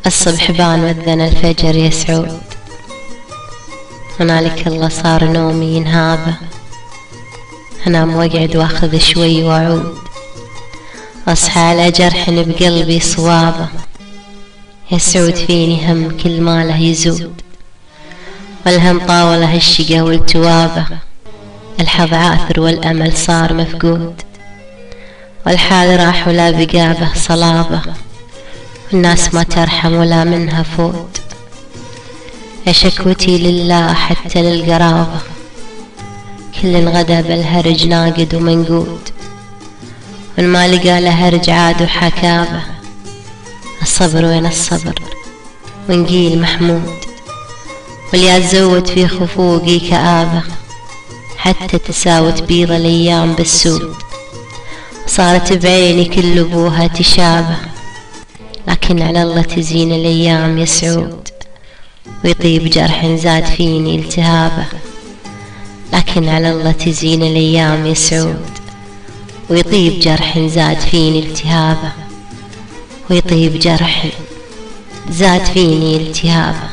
الصبح بان وذن الفجر يا سعود، هنالك الله صار نومي ينهابه، انام واقعد واخذ شوي واعود، اصحى على جرح بقلبي صوابه، يا سعود فيني هم كل ما له يزود، والهم طاوله الشقا والتوابه، الحظ عاثر والامل صار مفقود، والحال راح ولا بقى به صلابه، والناس ما ترحم ولا منها فود، يا شكوتي لله حتى للقرابة، كل غدا بالهرج ناقد ومنقود، والما لقى له هرج عاد وحكابه، الصبر وين الصبر ونقيل محمود، واليا تزود في خفوقي كآبة، حتى تساوت بيض الأيام بالسود، صارت بعيني كل أبوها تشابه، لكن على الله تزين الأيام يا سعود، ويطيب جرح زاد فيني التهابه، لكن على الله تزين الأيام يا سعود، ويطيب جرح زاد فيني التهابه، ويطيب جرح زاد فيني التهابه.